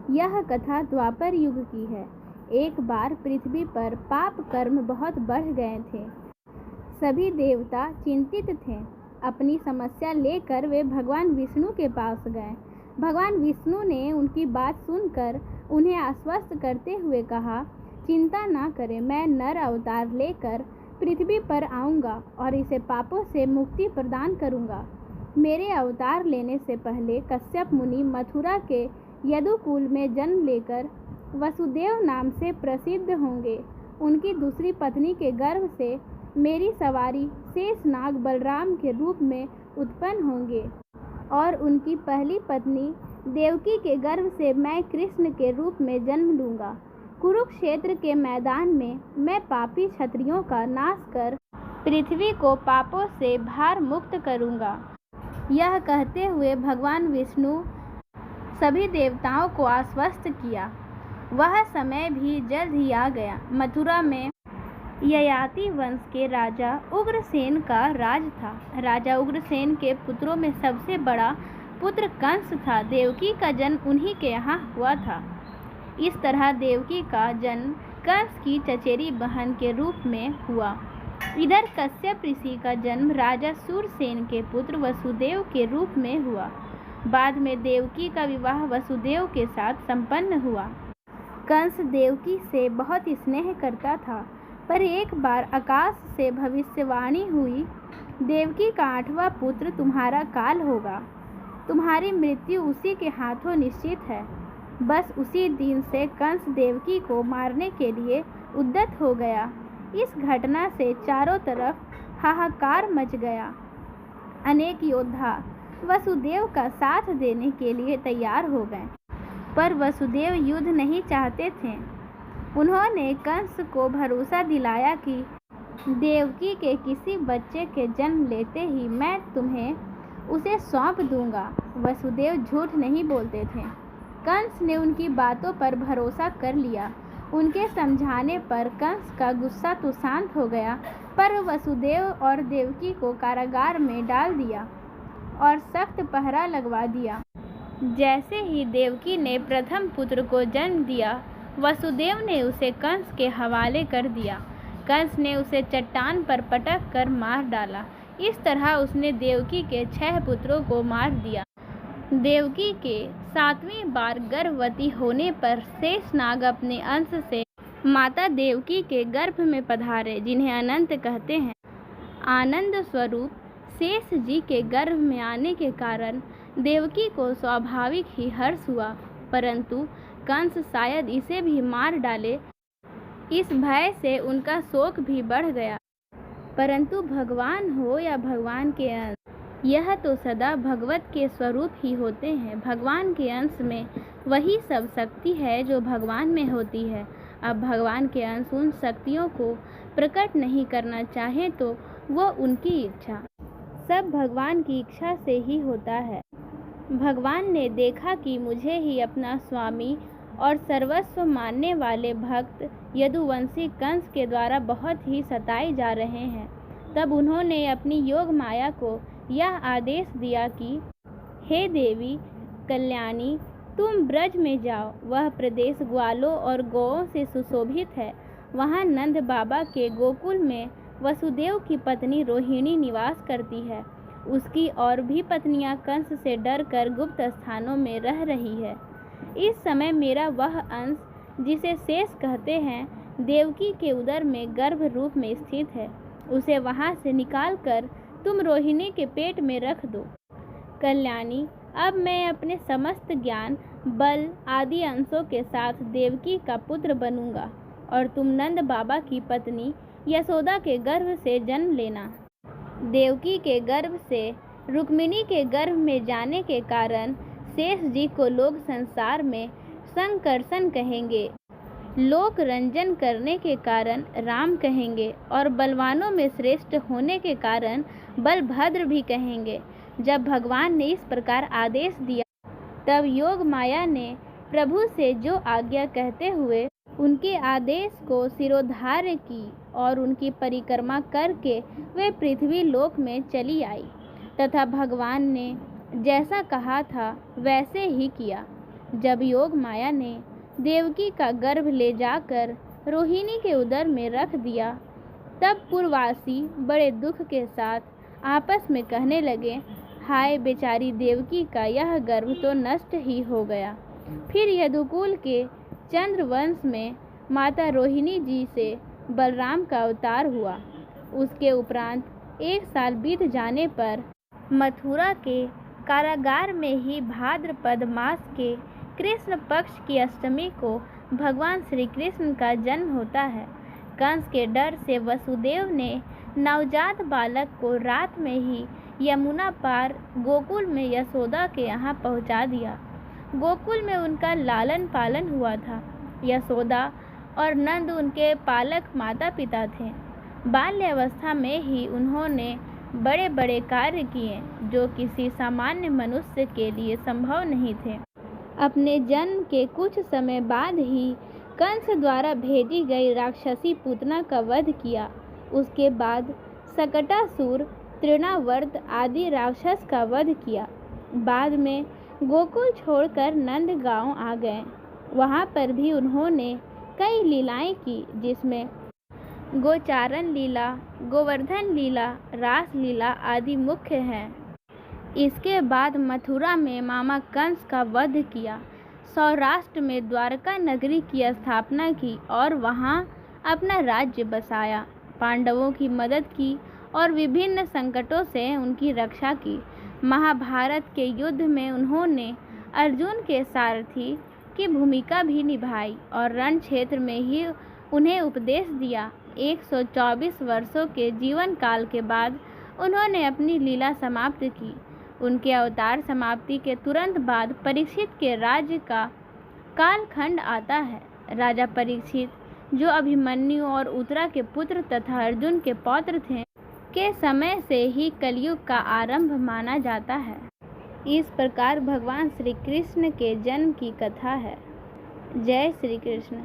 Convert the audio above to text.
यह कथा द्वापर युग की है। एक बार पृथ्वी पर पाप कर्म बहुत बढ़ गए थे। सभी देवता चिंतित थे। अपनी समस्या लेकर वे भगवान विष्णु के पास गए। भगवान विष्णु ने उनकी बात सुनकर उन्हें आश्वस्त करते हुए कहा, चिंता ना करें, मैं नर अवतार लेकर पृथ्वी पर आऊँगा और इसे पापों से मुक्ति प्रदान करूँगा। मेरे अवतार लेने से पहले कश्यप मुनि मथुरा के यदुकुल में जन्म लेकर वसुदेव नाम से प्रसिद्ध होंगे। उनकी दूसरी पत्नी के गर्भ से मेरी सवारी शेषनाग बलराम के रूप में उत्पन्न होंगे और उनकी पहली पत्नी देवकी के गर्भ से मैं कृष्ण के रूप में जन्म लूँगा। कुरुक्षेत्र के मैदान में मैं पापी क्षत्रियों का नाश कर पृथ्वी को पापों से भार मुक्त करूँगा। यह कहते हुए भगवान विष्णु सभी देवताओं को आश्वस्त किया। वह समय भी जल्द ही आ गया। मथुरा में ययाति वंश के राजा उग्रसेन का राज था। राजा उग्रसेन के पुत्रों में सबसे बड़ा पुत्र कंस था। देवकी का जन्म उन्हीं के यहाँ हुआ था। इस तरह देवकी का जन्म कंस की चचेरी बहन के रूप में हुआ। इधर कश्यप ऋषि का जन्म राजा सूरसेन के पुत्र वसुदेव के रूप में हुआ। बाद में देवकी का विवाह वसुदेव के साथ संपन्न हुआ। कंस देवकी से बहुत स्नेह करता था, पर एक बार आकाश से भविष्यवाणी हुई, देवकी का 8वां पुत्र तुम्हारा काल होगा। तुम्हारी मृत्यु उसी के हाथों निश्चित है। बस उसी दिन से कंस देवकी को मारने के लिए उद्यत हो गया। इस घटना से चारों तरफ हाहाकार मच गया। अनेक योद्धा वसुदेव का साथ देने के लिए तैयार हो गए, पर वसुदेव युद्ध नहीं चाहते थे। उन्होंने कंस को भरोसा दिलाया कि देवकी के किसी बच्चे के जन्म लेते ही मैं तुम्हें उसे सौंप दूंगा। वसुदेव झूठ नहीं बोलते थे। कंस ने उनकी बातों पर भरोसा कर लिया। उनके समझाने पर कंस का गुस्सा तो शांत हो गया, पर वसुदेव और देवकी को कारागार में डाल दिया और सख्त पहरा लगवा दिया। जैसे ही देवकी ने प्रथम पुत्र को जन्म दिया, वसुदेव ने उसे कंस के हवाले कर दिया। कंस ने उसे चट्टान पर पटक कर मार डाला। इस तरह उसने देवकी के 6 पुत्रों को मार दिया। देवकी के 7वीं बार गर्भवती होने पर शेषनाग अपने अंश से माता देवकी के गर्भ में पधारे, जिन्हें अनंत कहते हैं। आनंद स्वरूप शेष जी के गर्भ में आने के कारण देवकी को स्वाभाविक ही हर्ष हुआ, परंतु कंस शायद इसे भी मार डाले, इस भय से उनका शोक भी बढ़ गया। परंतु भगवान हो या भगवान के अंश, यह तो सदा भगवत के स्वरूप ही होते हैं। भगवान के अंश में वही सब शक्ति है जो भगवान में होती है। अब भगवान के अंश उन शक्तियों को प्रकट नहीं करना चाहे तो वो उनकी इच्छा। सब भगवान की इच्छा से ही होता है। भगवान ने देखा कि मुझे ही अपना स्वामी और सर्वस्व मानने वाले भक्त यदुवंशी कंस के द्वारा बहुत ही सताए जा रहे हैं। तब उन्होंने अपनी योग माया को यह आदेश दिया कि हे देवी कल्याणी, तुम ब्रज में जाओ। वह प्रदेश ग्वालों और गौओं से सुशोभित है। वहाँ नंद बाबा के गोकुल में वसुदेव की पत्नी रोहिणी निवास करती है। उसकी और भी पत्नियां कंस से डरकर गुप्त स्थानों में रह रही है। इस समय मेरा वह अंश, जिसे शेष कहते हैं, देवकी के उदर में गर्भ रूप में स्थित है। उसे वहां से निकालकर तुम रोहिणी के पेट में रख दो। कल्याणी, अब मैं अपने समस्त ज्ञान, बल आदि अंशों के साथ देवकी का पुत्र बनूंगा और तुम नंद बाबा की पत्नी यशोदा के गर्भ से जन्म लेना। देवकी के गर्भ से रुक्मिणी के गर्भ में जाने के कारण शेष जी को लोग संसार में संकर्षण कहेंगे, लोक रंजन करने के कारण राम कहेंगे और बलवानों में श्रेष्ठ होने के कारण बलभद्र भी कहेंगे। जब भगवान ने इस प्रकार आदेश दिया, तब योग माया ने प्रभु से जो आज्ञा कहते हुए उनके आदेश को सिरोधार्य की और उनकी परिक्रमा करके वे पृथ्वी लोक में चली आई तथा भगवान ने जैसा कहा था वैसे ही किया। जब योग माया ने देवकी का गर्भ ले जाकर रोहिणी के उदर में रख दिया, तब पुरवासी बड़े दुख के साथ आपस में कहने लगे, हाय बेचारी देवकी का यह गर्भ तो नष्ट ही हो गया। फिर यदुकुल के चंद्रवंश में माता रोहिणी जी से बलराम का अवतार हुआ। उसके उपरांत 1 साल बीत जाने पर मथुरा के कारागार में ही भाद्रपद मास के कृष्ण पक्ष की अष्टमी को भगवान श्री कृष्ण का जन्म होता है। कंस के डर से वसुदेव ने नवजात बालक को रात में ही यमुना पार गोकुल में यशोदा के यहाँ पहुँचा दिया। गोकुल में उनका लालन पालन हुआ था। यशोदा और नंद उनके पालक माता पिता थे। बाल्यावस्था में ही उन्होंने बड़े बड़े कार्य किए जो किसी सामान्य मनुष्य के लिए संभव नहीं थे। अपने जन्म के कुछ समय बाद ही कंस द्वारा भेजी गई राक्षसी पूतना का वध किया। उसके बाद सकटासुर, तृणावर्त आदि राक्षस का वध किया। बाद में गोकुल छोड़कर नंदगांव आ गए। वहाँ पर भी उन्होंने कई लीलाएं की, जिसमें गोचारण लीला, गोवर्धन लीला, रास लीला आदि मुख्य हैं। इसके बाद मथुरा में मामा कंस का वध किया, सौराष्ट्र में द्वारका नगरी की स्थापना की और वहां अपना राज्य बसाया, पांडवों की मदद की और विभिन्न संकटों से उनकी रक्षा की। महाभारत के युद्ध में उन्होंने अर्जुन के सारथी की भूमिका भी निभाई और रण क्षेत्र में ही उन्हें उपदेश दिया। 124 वर्षों के जीवन काल के बाद उन्होंने अपनी लीला समाप्त की। उनके अवतार समाप्ति के तुरंत बाद परीक्षित के राज्य का कालखंड आता है। राजा परीक्षित, जो अभिमन्यु और उत्तरा के पुत्र तथा अर्जुन के पौत्र थे, के समय से ही कलयुग का आरंभ माना जाता है। इस प्रकार भगवान श्री कृष्ण के जन्म की कथा है। जय श्री कृष्ण।